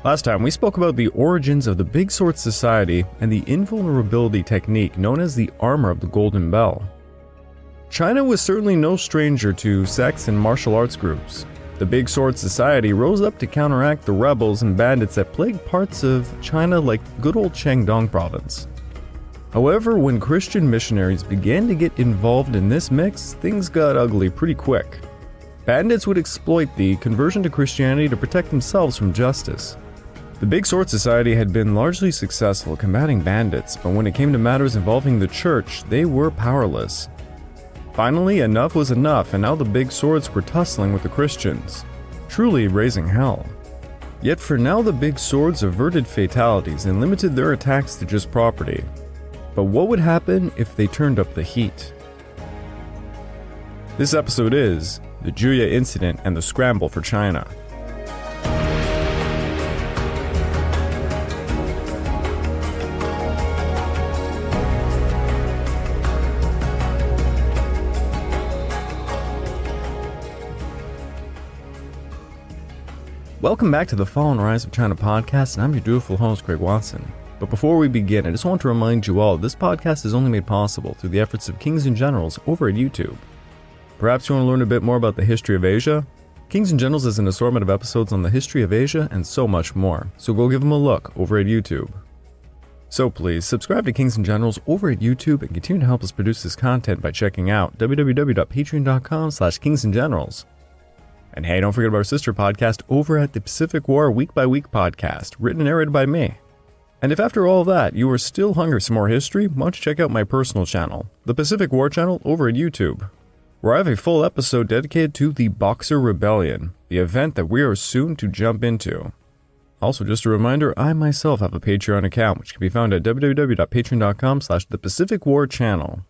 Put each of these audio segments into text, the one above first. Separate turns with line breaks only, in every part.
Last time, we spoke about the origins of the Big Sword Society and the invulnerability technique known as the Armor of the Golden Bell. China was certainly no stranger to sects and martial arts groups. The Big Sword Society rose up to counteract the rebels and bandits that plagued parts of China like good old Shandong province. However, when Christian missionaries began to get involved in this mix, things got ugly pretty quick. Bandits would exploit the conversion to Christianity to protect themselves from justice. The Big Sword Society had been largely successful combating bandits, but when it came to matters involving the church, they were powerless. Finally, enough was enough, and now the Big Swords were tussling with the Christians, truly raising hell. Yet for now, the Big Swords averted fatalities and limited their attacks to just property. But what would happen if they turned up the heat? This episode is the Juye Incident and the Scramble for China. Welcome back to the Fall and Rise of China podcast, and I'm your dutiful host, Craig Watson. But before we begin, I just want to remind you all, this podcast is only made possible through the efforts of Kings and Generals over at YouTube. Perhaps you want to learn a bit more about the history of Asia? Kings and Generals is an assortment of episodes on the history of Asia and so much more, so go give them a look over at YouTube. So please, subscribe to Kings and Generals over at YouTube and continue to help us produce this content by checking out www.patreon.com/kingsandgenerals. And hey, don't forget about our sister podcast over at the Pacific War Week by Week podcast, written and narrated by me. And if after all that, you are still hungry for some more history, why don't you check out my personal channel, the Pacific War channel over at YouTube, where I have a full episode dedicated to the Boxer Rebellion, the event that we are soon to jump into. Also, just a reminder, I myself have a Patreon account, which can be found at www.patreon.com/thepacificwarchannel.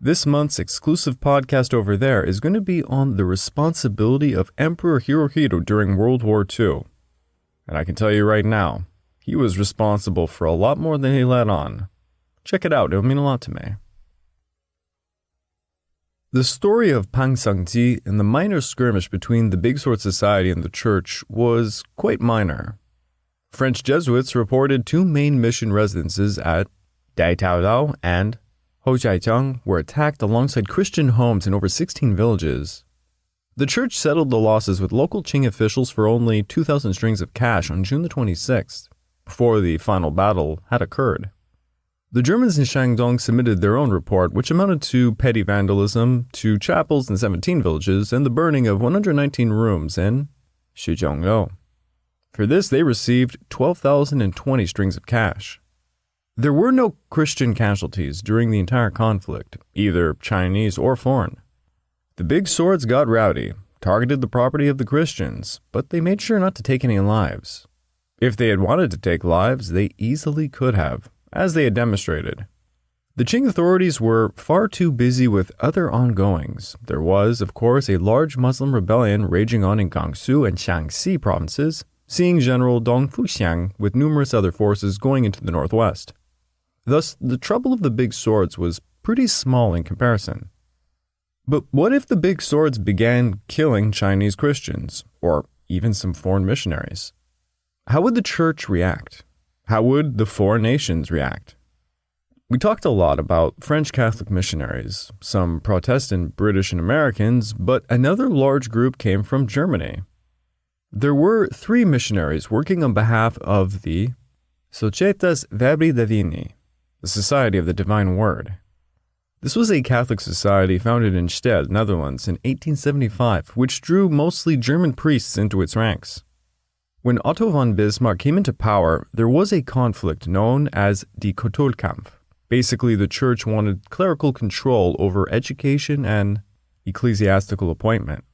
This month's exclusive podcast over there is going to be on the responsibility of Emperor Hirohito during World War II. And I can tell you right now, he was responsible for a lot more than he let on. Check it out, it'll mean a lot to me. The story of Pang Sangji and the minor skirmish between the Big Sword Society and the church was quite minor. French Jesuits reported two main mission residences at Daitaodao and Hozhaijiang were attacked alongside Christian homes in over 16 villages. The church settled the losses with local Qing officials for only 2,000 strings of cash on June the 26th, before the final battle had occurred. The Germans in Shandong submitted their own report, which amounted to petty vandalism, 2 chapels in 17 villages, and the burning of 119 rooms in Shijiazhuo. For this, they received 12,020 strings of cash. There were no Christian casualties during the entire conflict, either Chinese or foreign. The Big Swords got rowdy, targeted the property of the Christians, but they made sure not to take any lives. If they had wanted to take lives, they easily could have, as they had demonstrated. The Qing authorities were far too busy with other ongoings. There was, of course, a large Muslim rebellion raging on in Gansu and Shaanxi provinces, seeing General Dong Fuxiang with numerous other forces going into the northwest. Thus, the trouble of the Big Swords was pretty small in comparison. But what if the Big Swords began killing Chinese Christians, or even some foreign missionaries? How would the church react? How would the foreign nations react? We talked a lot about French Catholic missionaries, some Protestant British and Americans, but another large group came from Germany. There were 3 missionaries working on behalf of the Societas Verbri Divini, the Society of the Divine Word. This was a Catholic society founded in Stede, Netherlands in 1875, which drew mostly German priests into its ranks. When Otto von Bismarck came into power, there was a conflict known as Die Kulturkampf. Basically, the church wanted clerical control over education and ecclesiastical appointment.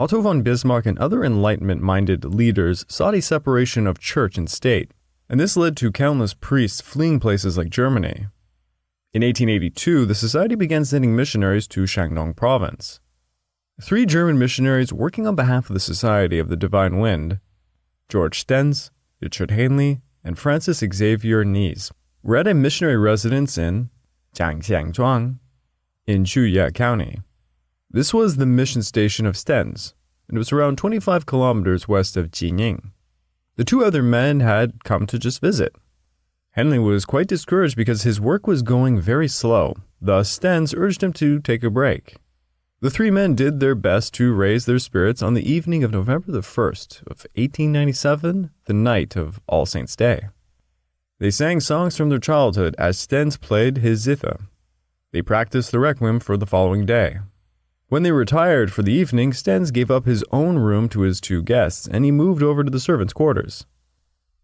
Otto von Bismarck and other Enlightenment-minded leaders sought a separation of church and state, and this led to countless priests fleeing places like Germany. In 1882, the society began sending missionaries to Shandong province. 3 German missionaries working on behalf of the Society of the Divine Wind, George Stens, Richard Hanley, and Francis Xavier Nies, were at a missionary residence in Jiangxiangzhuang in Juye County. This was the mission station of Stens, and it was around 25 kilometers west of Jining. The two other men had come to just visit. Henley was quite discouraged because his work was going very slow, thus Stens urged him to take a break. The three men did their best to raise their spirits on the evening of November the 1st of 1897, the night of All Saints' Day. They sang songs from their childhood as Stens played his zither. They practiced the requiem for the following day. When they retired for the evening, Stens gave up his own room to his two guests, and he moved over to the servants' quarters.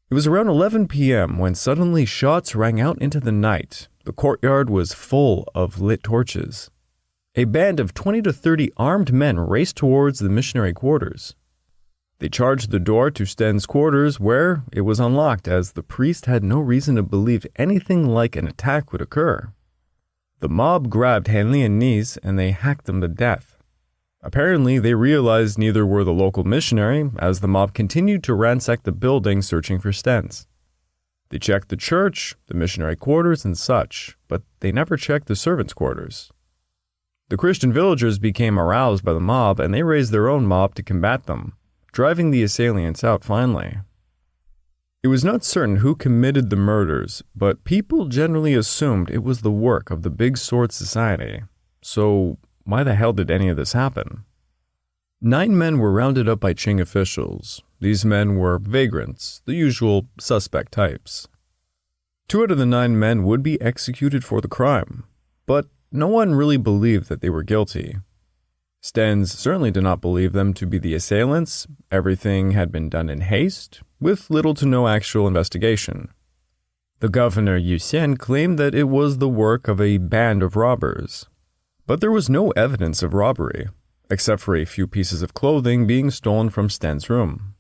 It was around 11 p.m. when suddenly shots rang out into the night. The courtyard was full of lit torches. A band of 20 to 30 armed men raced towards the missionary quarters. They charged the door to Sten's quarters, where it was unlocked as the priest had no reason to believe anything like an attack would occur. The mob grabbed Henley and Nies and they hacked them to death. Apparently, they realized neither were the local missionary, as the mob continued to ransack the building searching for Stens. They checked the church, the missionary quarters, and such, but they never checked the servants' quarters. The Christian villagers became aroused by the mob and they raised their own mob to combat them, driving the assailants out finally. It was not certain who committed the murders, but people generally assumed it was the work of the Big Sword Society. So, why the hell did any of this happen? 9 men were rounded up by Qing officials. These men were vagrants, the usual suspect types. 2 out of the 9 men would be executed for the crime, but no one really believed that they were guilty. Stens certainly did not believe them to be the assailants. Everything had been done in haste, with little to no actual investigation. The governor Yusen claimed that it was the work of a band of robbers. But there was no evidence of robbery, except for a few pieces of clothing being stolen from Sten's room.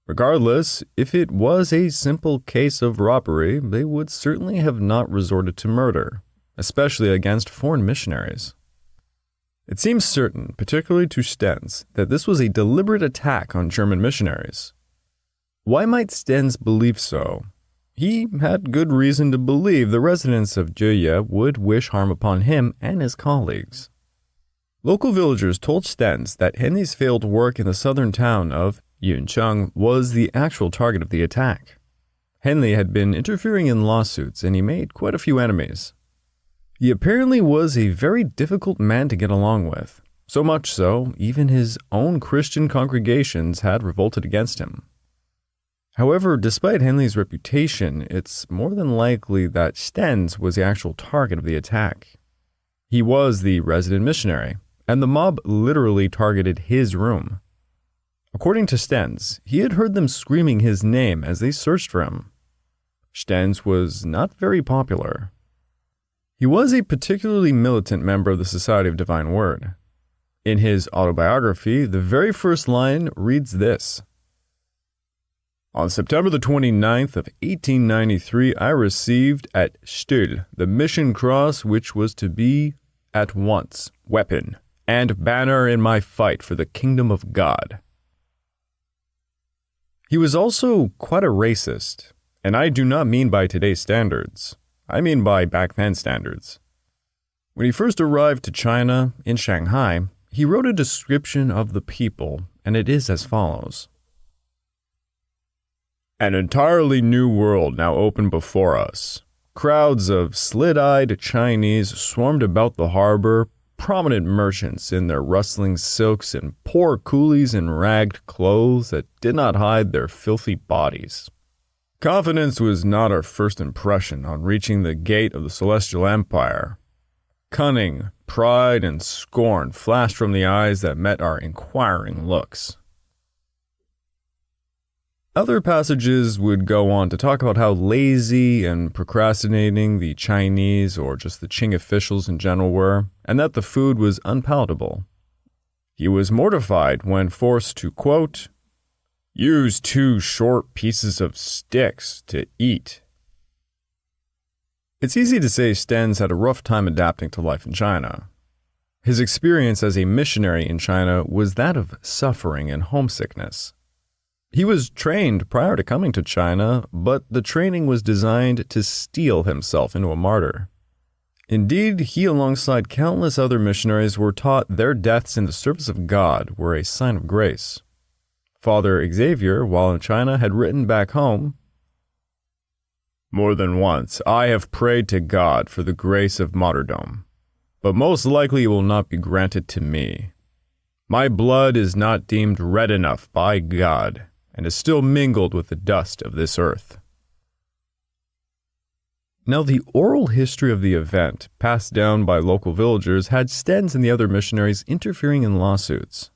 Regardless, if it was a simple case of robbery, they would certainly have not resorted to murder, especially against foreign missionaries. It seems certain, particularly to Stens, that this was a deliberate attack on German missionaries. Why might Stens believe so? He had good reason to believe the residents of Juye would wish harm upon him and his colleagues. Local villagers told Stens that Henley's failed work in the southern town of Yuncheng was the actual target of the attack. Henley had been interfering in lawsuits and he made quite a few enemies. He apparently was a very difficult man to get along with, so much so, even his own Christian congregations had revolted against him. However, despite Henley's reputation, it's more than likely that Stens was the actual target of the attack. He was the resident missionary, and the mob literally targeted his room. According to Stens, he had heard them screaming his name as they searched for him. Stens was not very popular. He was a particularly militant member of the Society of Divine Word. In his autobiography, the very first line reads this: "On September the 29th of 1893, I received at Stuhl the mission cross which was to be at once weapon and banner in my fight for the kingdom of God." He was also quite a racist, and I do not mean by today's standards. I mean by back then standards. When he first arrived to China, in Shanghai, he wrote a description of the people, and it is as follows: "An entirely new world now opened before us. Crowds of slit-eyed Chinese swarmed about the harbor, prominent merchants in their rustling silks and poor coolies in ragged clothes that did not hide their filthy bodies. Confidence was not our first impression on reaching the gate of the Celestial Empire. Cunning, pride, and scorn flashed from the eyes that met our inquiring looks." Other passages would go on to talk about how lazy and procrastinating the Chinese or just the Qing officials in general were, and that the food was unpalatable. He was mortified when forced to, quote, "use 2 short pieces of sticks to eat." It's easy to say Stens had a rough time adapting to life in China. His experience as a missionary in China was that of suffering and homesickness. He was trained prior to coming to China, but the training was designed to steel himself into a martyr. Indeed, he alongside countless other missionaries were taught their deaths in the service of God were a sign of grace. Father Xavier, while in China, had written back home, "More than once I have prayed to God for the grace of martyrdom, but most likely it will not be granted to me. My blood is not deemed red enough by God, and is still mingled with the dust of this earth." Now, the oral history of the event, passed down by local villagers, had Stens and the other missionaries interfering in lawsuits.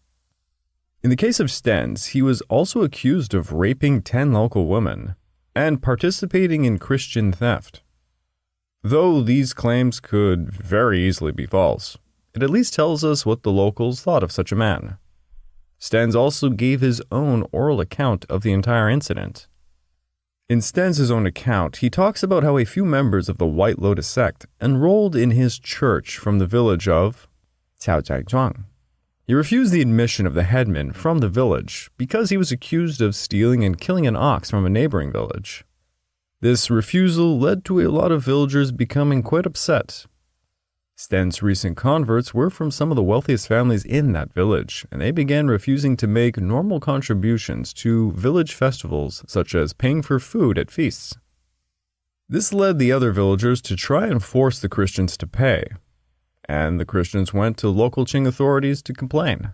In the case of Stens, he was also accused of raping 10 local women and participating in Christian theft. Though these claims could very easily be false, it at least tells us what the locals thought of such a man. Stens also gave his own oral account of the entire incident. In Stens' own account, he talks about how a few members of the White Lotus sect enrolled in his church from the village of Jiao. He refused the admission of the headman from the village because he was accused of stealing and killing an ox from a neighboring village. This refusal led to a lot of villagers becoming quite upset. Stens' recent converts were from some of the wealthiest families in that village, and they began refusing to make normal contributions to village festivals, such as paying for food at feasts. This led the other villagers to try and force the Christians to pay, and the Christians went to local Qing authorities to complain.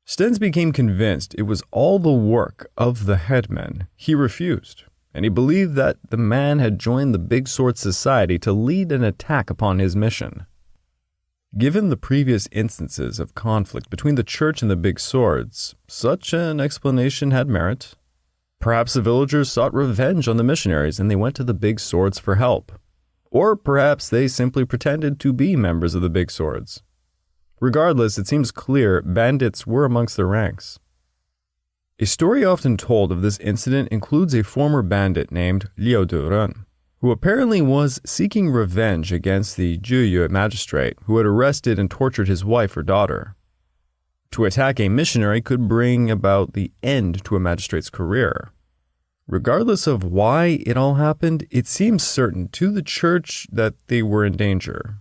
Stens became convinced it was all the work of the headman. He refused, and he believed that the man had joined the Big Sword Society to lead an attack upon his mission. Given the previous instances of conflict between the church and the Big Swords, such an explanation had merit. Perhaps the villagers sought revenge on the missionaries and they went to the Big Swords for help. Or perhaps they simply pretended to be members of the Big Swords. Regardless, it seems clear bandits were amongst their ranks. A story often told of this incident includes a former bandit named Liu Duren, who apparently was seeking revenge against the Juye magistrate who had arrested and tortured his wife or daughter. To attack a missionary could bring about the end to a magistrate's career. Regardless of why it all happened, it seems certain to the church that they were in danger.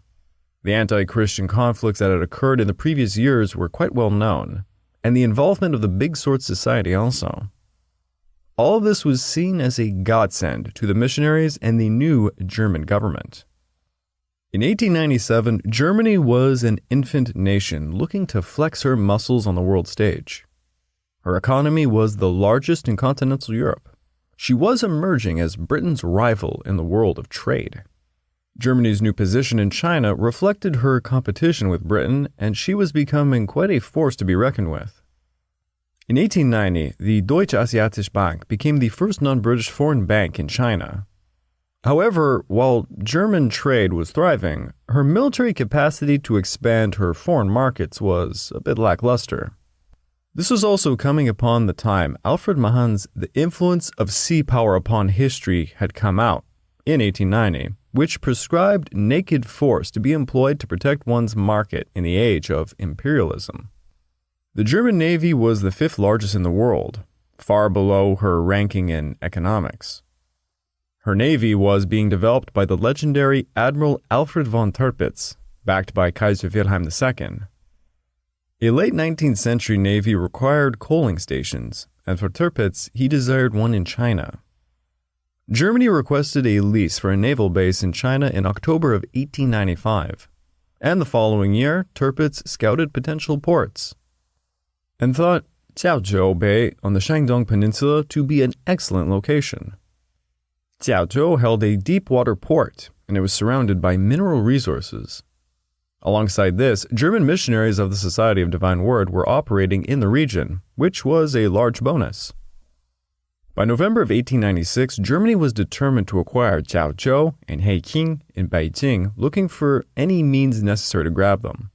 The anti-Christian conflicts that had occurred in the previous years were quite well known, and the involvement of the Big Sword Society also. All of this was seen as a godsend to the missionaries and the new German government. In 1897, Germany was an infant nation looking to flex her muscles on the world stage. Her economy was the largest in continental Europe. She was emerging as Britain's rival in the world of trade. Germany's new position in China reflected her competition with Britain, and she was becoming quite a force to be reckoned with. In 1890, the Deutsche Asiatische Bank became the first non-British foreign bank in China. However, while German trade was thriving, her military capacity to expand her foreign markets was a bit lackluster. This was also coming upon the time Alfred Mahan's The Influence of Sea Power Upon History had come out in 1890, which prescribed naked force to be employed to protect one's market in the age of imperialism. The German Navy was the 5th largest in the world, far below her ranking in economics. Her navy was being developed by the legendary Admiral Alfred von Tirpitz, backed by Kaiser Wilhelm II. A late 19th century navy required coaling stations, and for Tirpitz, he desired one in China. Germany requested a lease for a naval base in China in October of 1895, and the following year, Tirpitz scouted potential ports and thought Jiao Jiao Bay on the Shandong Peninsula to be an excellent location. Jiao Jiao held a deep water port, and it was surrounded by mineral resources. Alongside this, German missionaries of the Society of Divine Word were operating in the region, which was a large bonus. By November of 1896, Germany was determined to acquire Jiao Jiao and Heiqing in Beijing, looking for any means necessary to grab them.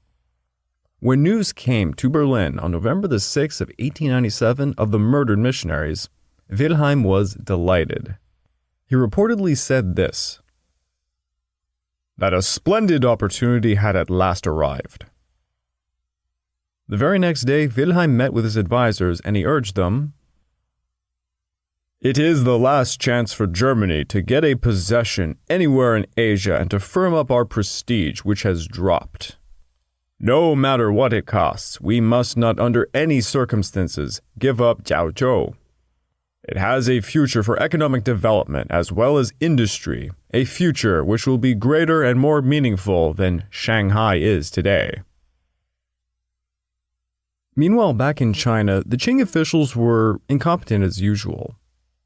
When news came to Berlin on November the 6th of 1897 of the murdered missionaries, Wilhelm was delighted. He reportedly said this, that a splendid opportunity had at last arrived. The very next day, Wilhelm met with his advisors and he urged them, "It is the last chance for Germany to get a possession anywhere in Asia and to firm up our prestige, which has dropped. No matter what it costs, we must not under any circumstances give up Jiao Jiao. It has a future for economic development as well as industry, a future which will be greater and more meaningful than Shanghai is today. Meanwhile, back in China, the Qing officials were incompetent as usual.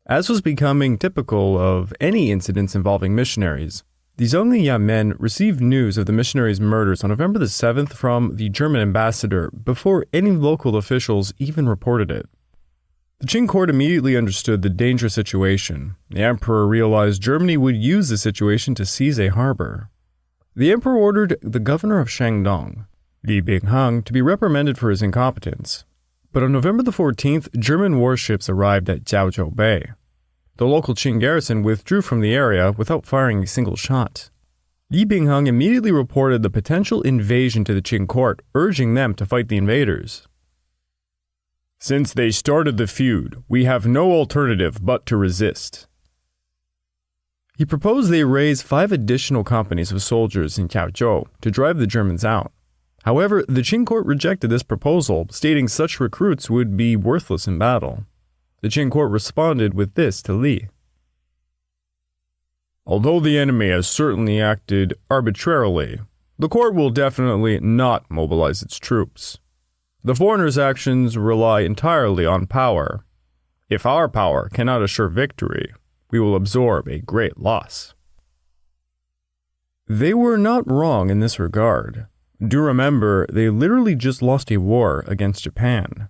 As was becoming typical of any incidents involving missionaries, the Zhongliya men received news of the missionaries' murders on November the 7th from the German ambassador before any local officials even reported it. The Qing court immediately understood the dangerous situation. The emperor realized Germany would use the situation to seize a harbor. The emperor ordered the governor of Shandong, Li Bingheng, to be reprimanded for his incompetence. But on November the 14th, German warships arrived at Jiao Jiao Bay. The local Qing garrison withdrew from the area without firing a single shot. Li Bingheng immediately reported the potential invasion to the Qing court, urging them to fight the invaders. Since they started the feud, we have no alternative but to resist. He proposed they raise 5 additional companies of soldiers in Jiao Jiao to drive the Germans out. However, the Qing court rejected this proposal, stating such recruits would be worthless in battle. The Qing court responded with this to Li. Although the enemy has certainly acted arbitrarily, the court will definitely not mobilize its troops. The foreigners' actions rely entirely on power. If our power cannot assure victory, we will absorb a great loss. They were not wrong in this regard. Do remember, they literally just lost a war against Japan.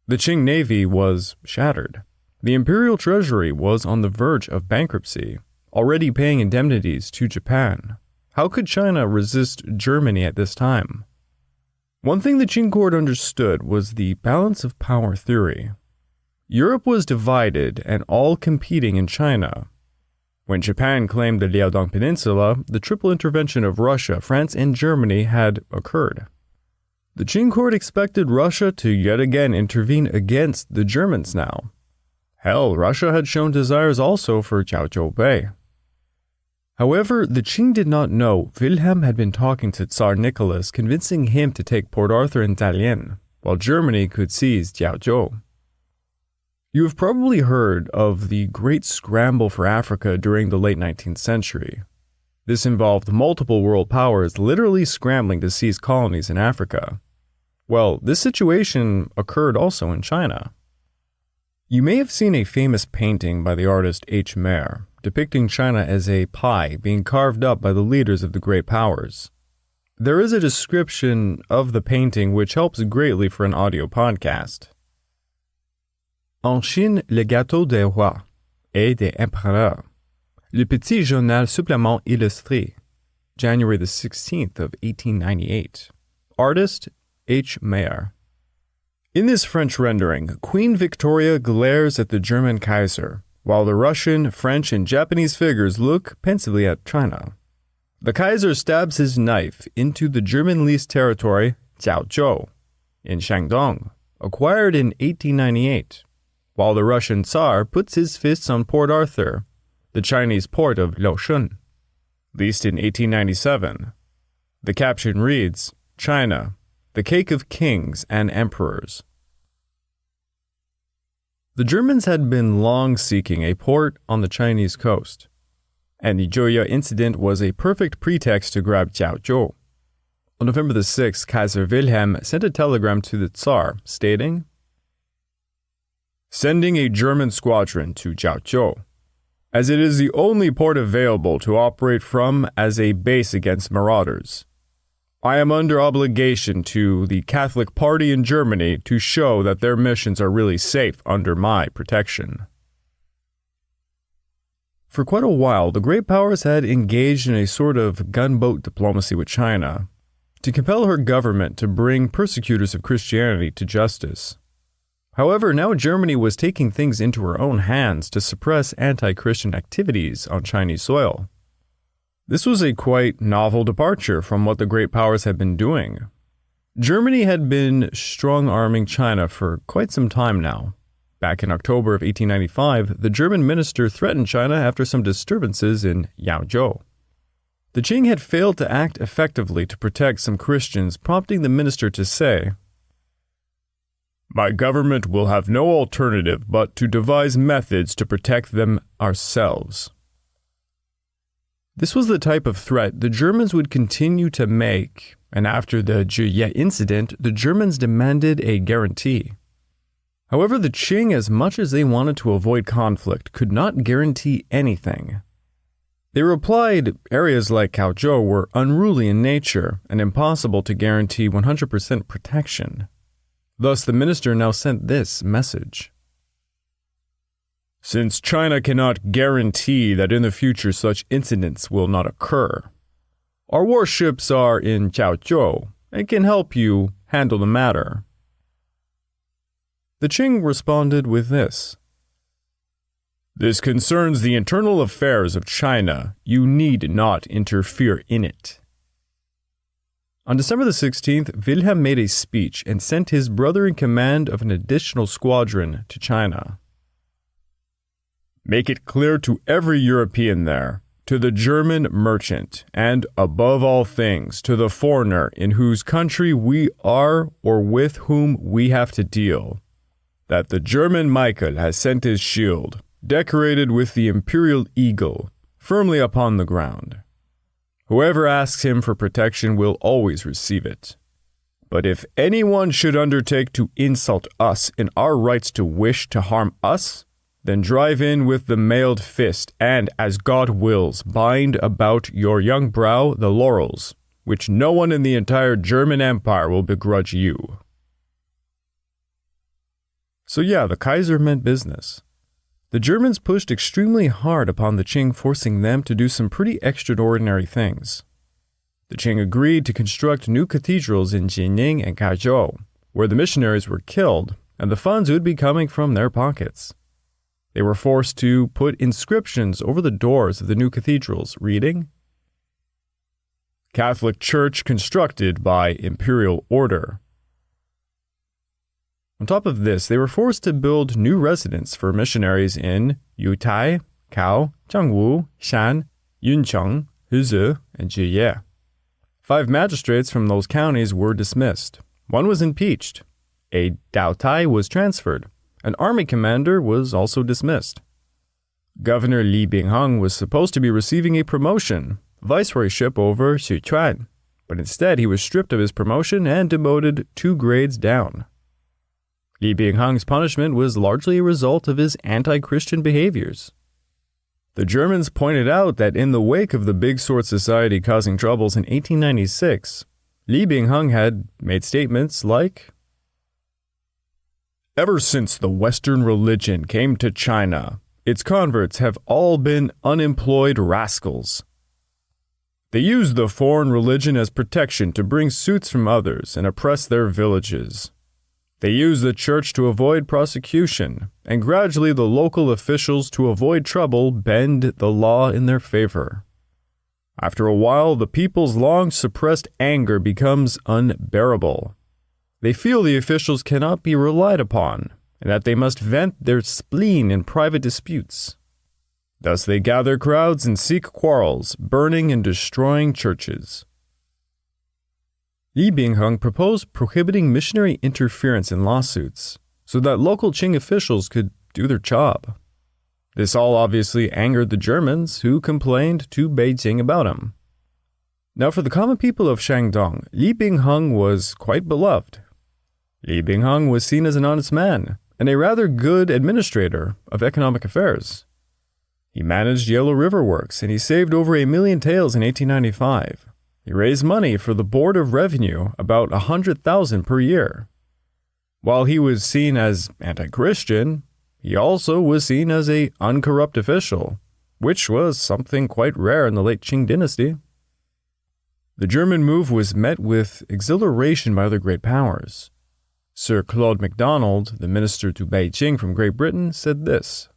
The Qing Navy was shattered. The imperial treasury was on the verge of bankruptcy, already paying indemnities to Japan. How could China resist Germany at this time? One thing the Qing court understood was the balance of power theory. Europe was divided and all competing in China. When Japan claimed the Liaodong Peninsula, the triple intervention of Russia, France, and Germany had occurred. The Qing court expected Russia to yet again intervene against the Germans now. Hell, Russia had shown desires also for Jiao Jiao Bay. However, the Qing did not know Wilhelm had been talking to Tsar Nicholas, convincing him to take Port Arthur and Dalian, while Germany could seize Jiao Jiao. You have probably heard of the Great Scramble for Africa during the late 19th century. This involved multiple world powers literally scrambling to seize colonies in Africa. Well, this situation occurred also in China. You may have seen a famous painting by the artist H. Mayer, depicting China as a pie being carved up by the leaders of the great powers. There is a description of the painting which helps greatly for an audio podcast. En Chine, le gâteau des rois et des empereurs. Le petit journal supplément illustré. January the 16th of 1898. Artist H. Mayer. In this French rendering, Queen Victoria glares at the German Kaiser, while the Russian, French, and Japanese figures look pensively at China. The Kaiser stabs his knife into the German leased territory Jiao Jiao in Shandong, acquired in 1898, while the Russian Tsar puts his fists on Port Arthur, the Chinese port of Liaoshun, leased in 1897. The caption reads, China, the cake of kings and emperors. The Germans had been long seeking a port on the Chinese coast, and the Juye Incident was a perfect pretext to grab Jiao Jiao. On November the 6th, Kaiser Wilhelm sent a telegram to the Tsar stating, sending a German squadron to Jiao Jiao, as it is the only port available to operate from as a base against marauders. I am under obligation to the Catholic Party in Germany to show that their missions are really safe under my protection. For quite a while, the great powers had engaged in a sort of gunboat diplomacy with China to compel her government to bring persecutors of Christianity to justice. However, now Germany was taking things into her own hands to suppress anti-Christian activities on Chinese soil. This was a quite novel departure from what the great powers had been doing. Germany had been strong-arming China for quite some time now. Back in October of 1895, the German minister threatened China after some disturbances in Yaozhou. The Qing had failed to act effectively to protect some Christians, prompting the minister to say, "My government will have no alternative but to devise methods to protect them ourselves." This was the type of threat the Germans would continue to make, and after the Juye Incident, the Germans demanded a guarantee. However, the Qing, as much as they wanted to avoid conflict, could not guarantee anything. They replied areas like Jiao were unruly in nature and impossible to guarantee 100% protection. Thus, the minister now sent this message. Since China cannot guarantee that in the future such incidents will not occur, our warships are in Jiao Jiao and can help you handle the matter. The Qing responded with this. This concerns the internal affairs of China. You need not interfere in it. On December the 16th, Wilhelm made a speech and sent his brother in command of an additional squadron to China. Make it clear to every European there, to the German merchant, and, above all things, to the foreigner in whose country we are or with whom we have to deal, that the German Michael has sent his shield, decorated with the imperial eagle, firmly upon the ground. Whoever asks him for protection will always receive it. But if anyone should undertake to insult us in our rights to wish to harm us, then drive in with the mailed fist, and, as God wills, bind about your young brow the laurels, which no one in the entire German Empire will begrudge you. So yeah, the Kaiser meant business. The Germans pushed extremely hard upon the Qing, forcing them to do some pretty extraordinary things. The Qing agreed to construct new cathedrals in Jining and Kaizhou, where the missionaries were killed, and the funds would be coming from their pockets. They were forced to put inscriptions over the doors of the new cathedrals, reading, "Catholic Church constructed by Imperial Order." On top of this, they were forced to build new residences for missionaries in Yutai, Kao, Changwu, Shan, Yuncheng, Huzhe, and Jiye. 5 magistrates from those counties were dismissed. 1 was impeached. A Daotai was transferred. An army commander was also dismissed. Governor Li Bingheng was supposed to be receiving a promotion, viceroyship over Sichuan, but instead he was stripped of his promotion and demoted 2 grades down. Li Bingheng's punishment was largely a result of his anti-Christian behaviors. The Germans pointed out that in the wake of the Big Sword Society causing troubles in 1896, Li Bingheng had made statements like, "Ever since the Western religion came to China, its converts have all been unemployed rascals. They use the foreign religion as protection to bring suits from others and oppress their villages. They use the church to avoid prosecution, and gradually the local officials, to avoid trouble, bend the law in their favor. After a while, the people's long-suppressed anger becomes unbearable. They feel the officials cannot be relied upon, and that they must vent their spleen in private disputes. Thus they gather crowds and seek quarrels, burning and destroying churches." Li Bingheng proposed prohibiting missionary interference in lawsuits so that local Qing officials could do their job. This all obviously angered the Germans, who complained to Beijing about him. Now, for the common people of Shandong, Li Bingheng was quite beloved. Li Bingheng was seen as an honest man and a rather good administrator of economic affairs. He managed Yellow River Works, and he saved over 1 million taels in 1895. He raised money for the Board of Revenue, about 100,000 per year. While he was seen as anti-Christian, he also was seen as an uncorrupt official, which was something quite rare in the late Qing Dynasty. The German move was met with exhilaration by other great powers. Sir Claude MacDonald, the minister to Beijing from Great Britain, said this: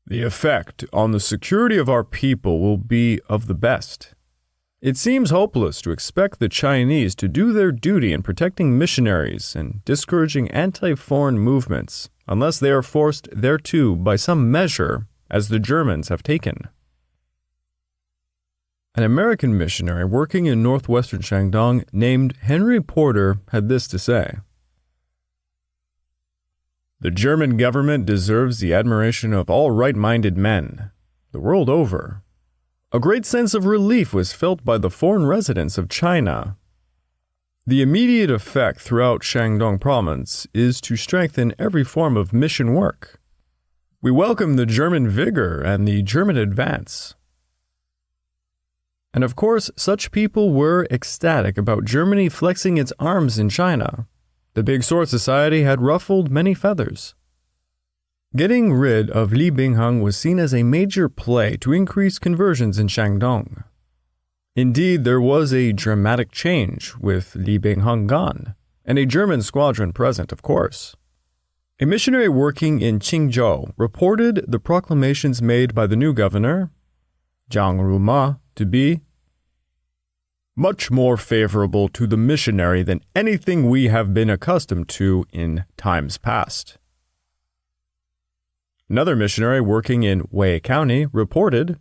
"The effect on the security of our people will be of the best. It seems hopeless to expect the Chinese to do their duty in protecting missionaries and discouraging anti-foreign movements unless they are forced thereto 'by some measure, as the Germans have taken." An American missionary working in northwestern Shandong named Henry Porter had this to say: "The German government deserves the admiration of all right-minded men, the world over. A great sense of relief was felt by the foreign residents of China. The immediate effect throughout Shandong province is to strengthen every form of mission work. We welcome the German vigor and the German advance." And of course, such people were ecstatic about Germany flexing its arms in China. The Big Sword Society had ruffled many feathers. Getting rid of Li Bingheng was seen as a major play to increase conversions in Shandong. Indeed, there was a dramatic change with Li Bingheng gone, and a German squadron present, of course. A missionary working in Qingzhou reported the proclamations made by the new governor, Jiang Ruma, to be much more favorable to the missionary than anything we have been accustomed to in times past. Another missionary working in Wei County reported,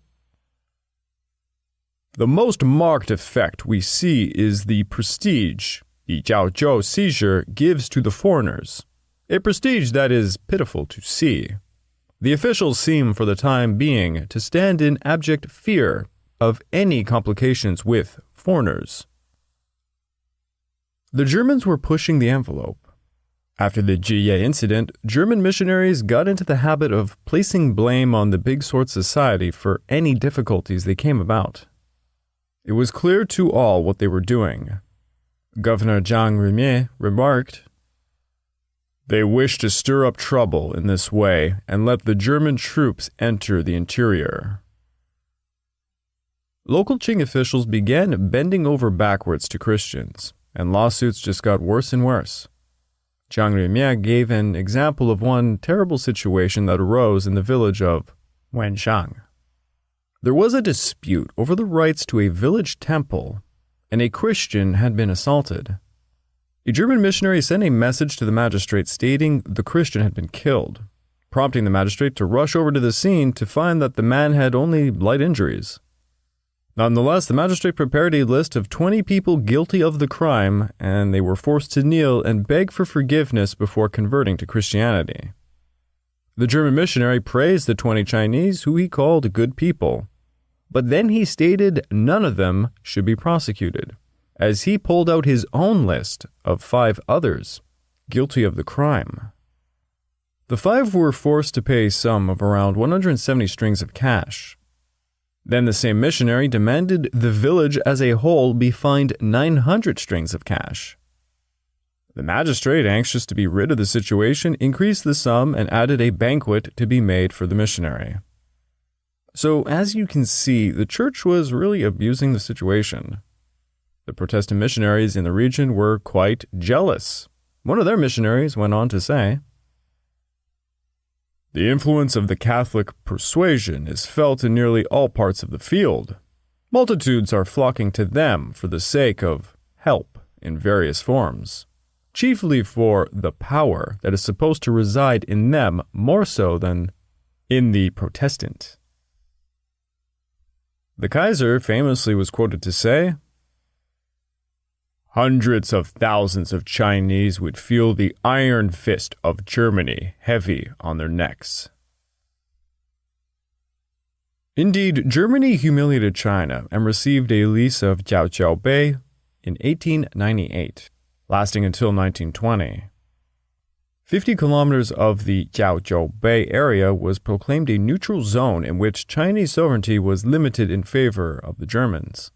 "The most marked effect we see is the prestige the Jiao Jiao seizure gives to the foreigners, a prestige that is pitiful to see. The officials seem for the time being to stand in abject fear of any complications with foreigners." The Germans were pushing the envelope. After the Juye Incident, German missionaries got into the habit of placing blame on the Big Sword Society for any difficulties they came about. It was clear to all what they were doing. Governor Zhang Rumier remarked, "They wish to stir up trouble in this way and let the German troops enter the interior." Local Qing officials began bending over backwards to Christians, and lawsuits just got worse and worse. Zhang Rumier gave an example of one terrible situation that arose in the village of Wenshang. There was a dispute over the rights to a village temple, and a Christian had been assaulted. A German missionary sent a message to the magistrate stating the Christian had been killed, prompting the magistrate to rush over to the scene to find that the man had only light injuries. Nonetheless, the magistrate prepared a list of 20 people guilty of the crime, and they were forced to kneel and beg for forgiveness before converting to Christianity. The German missionary praised the 20 Chinese, who he called good people, but then he stated none of them should be prosecuted, as he pulled out his own list of 5 others guilty of the crime. The 5 were forced to pay a sum of around 170 strings of cash. Then the same missionary demanded the village as a whole be fined 900 strings of cash. The magistrate, anxious to be rid of the situation, increased the sum and added a banquet to be made for the missionary. So, as you can see, the church was really abusing the situation. The Protestant missionaries in the region were quite jealous. One of their missionaries went on to say, "The influence of the Catholic persuasion is felt in nearly all parts of the field. Multitudes are flocking to them for the sake of help in various forms, chiefly for the power that is supposed to reside in them more so than in the Protestant." The Kaiser famously was quoted to say, "Hundreds of thousands of Chinese would feel the iron fist of Germany heavy on their necks." Indeed, Germany humiliated China and received a lease of Jiao Jiao Bay in 1898, lasting until 1920. 50 kilometers of the Jiao Jiao Bay area was proclaimed a neutral zone in which Chinese sovereignty was limited in favor of the Germans.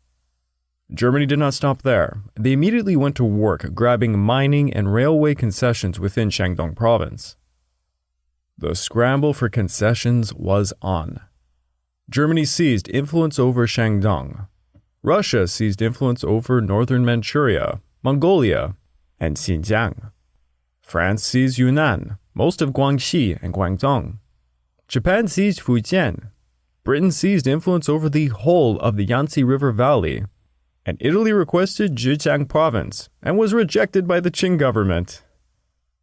Germany did not stop there. They immediately went to work grabbing mining and railway concessions within Shandong province. The scramble for concessions was on. Germany seized influence over Shandong. Russia seized influence over northern Manchuria, Mongolia, and Xinjiang. France seized Yunnan, most of Guangxi and Guangdong. Japan seized Fujian. Britain seized influence over the whole of the Yangtze River Valley, and Italy requested Zhejiang province and was rejected by the Qing government.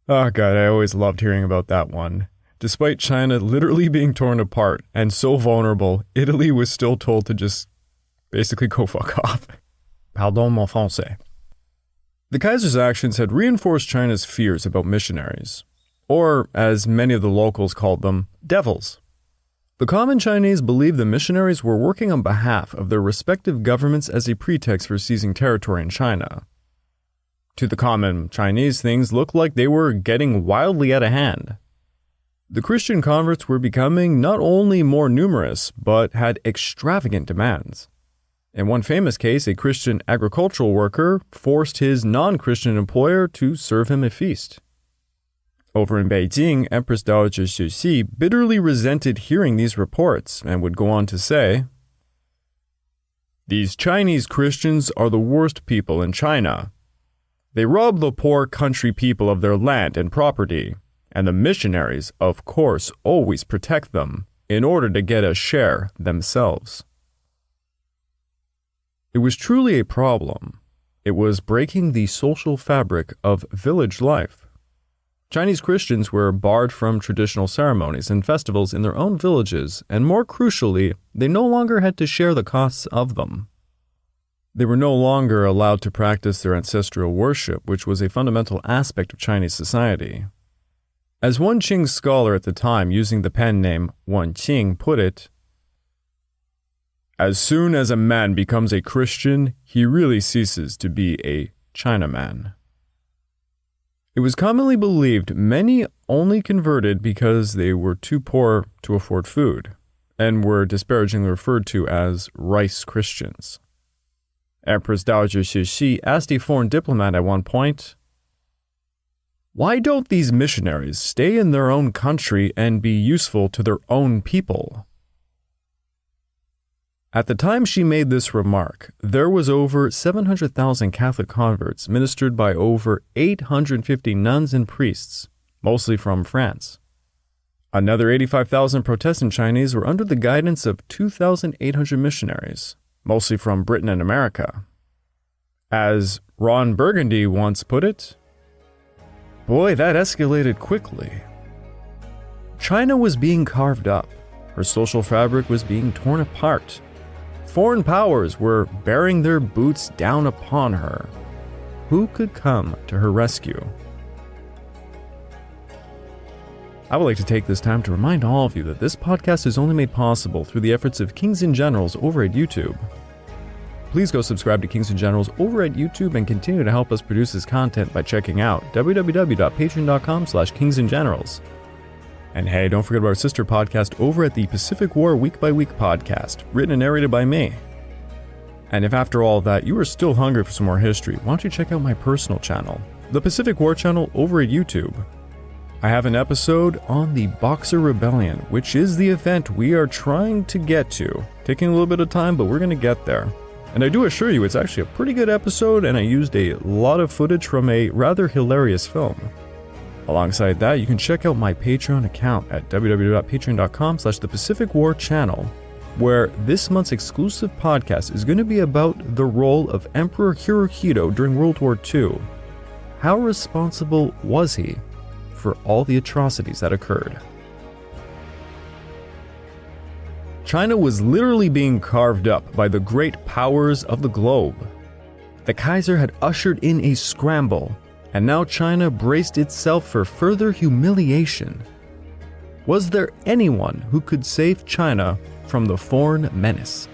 Oh god, I always loved hearing about that one. Despite China literally being torn apart and so vulnerable, Italy was still told to just Basically, go fuck off. Pardon mon français. The Kaiser's actions had reinforced China's fears about missionaries, or, as many of the locals called them, devils. The common Chinese believed the missionaries were working on behalf of their respective governments as a pretext for seizing territory in China. To the common Chinese, things looked like they were getting wildly out of hand. The Christian converts were becoming not only more numerous, but had extravagant demands. In one famous case, a Christian agricultural worker forced his non-Christian employer to serve him a feast. Over in Beijing, Empress Dowager Cixi bitterly resented hearing these reports and would go on to say, "These Chinese Christians are the worst people in China. They rob the poor country people of their land and property, and the missionaries, of course, always protect them in order to get a share themselves." It was truly a problem. It was breaking the social fabric of village life. Chinese Christians were barred from traditional ceremonies and festivals in their own villages, and more crucially, they no longer had to share the costs of them. They were no longer allowed to practice their ancestral worship, which was a fundamental aspect of Chinese society. As one Qing scholar at the time, using the pen name Wen Qing, put it, "As soon as a man becomes a Christian, he really ceases to be a Chinaman." It was commonly believed many only converted because they were too poor to afford food, and were disparagingly referred to as rice Christians. Empress Dowager Cixi asked a foreign diplomat at one point, "Why don't these missionaries stay in their own country and be useful to their own people?" At the time she made this remark, there was over 700,000 Catholic converts ministered by over 850 nuns and priests, mostly from France. Another 85,000 Protestant Chinese were under the guidance of 2,800 missionaries, mostly from Britain and America. As Ron Burgundy once put it, "Boy, that escalated quickly." China was being carved up. Her social fabric was being torn apart. Foreign powers were bearing their boots down upon her. Who could come to her rescue? I would like to take this time to remind all of you that this podcast is only made possible through the efforts of Kings and Generals over at YouTube. Please go subscribe to Kings and Generals over at YouTube and continue to help us produce this content by checking out www.patreon.com/kingsandgenerals. And hey, don't forget about our sister podcast over at the Pacific War Week by Week podcast, written and narrated by me. And if after all of that you are still hungry for some more history, why don't you check out my personal channel, the Pacific War channel over at YouTube. I have an episode on the Boxer Rebellion, which is the event we are trying to get to. Taking a little bit of time, but we're going to get there. And I do assure you it's actually a pretty good episode, and I used a lot of footage from a rather hilarious film. Alongside that, you can check out my Patreon account at www.patreon.com/thepacificwarchannel, where this month's exclusive podcast is going to be about the role of Emperor Hirohito during World War II. How responsible was he for all the atrocities that occurred? China was literally being carved up by the great powers of the globe. The Kaiser had ushered in a scramble, and now China braced itself for further humiliation. Was there anyone who could save China from the foreign menace?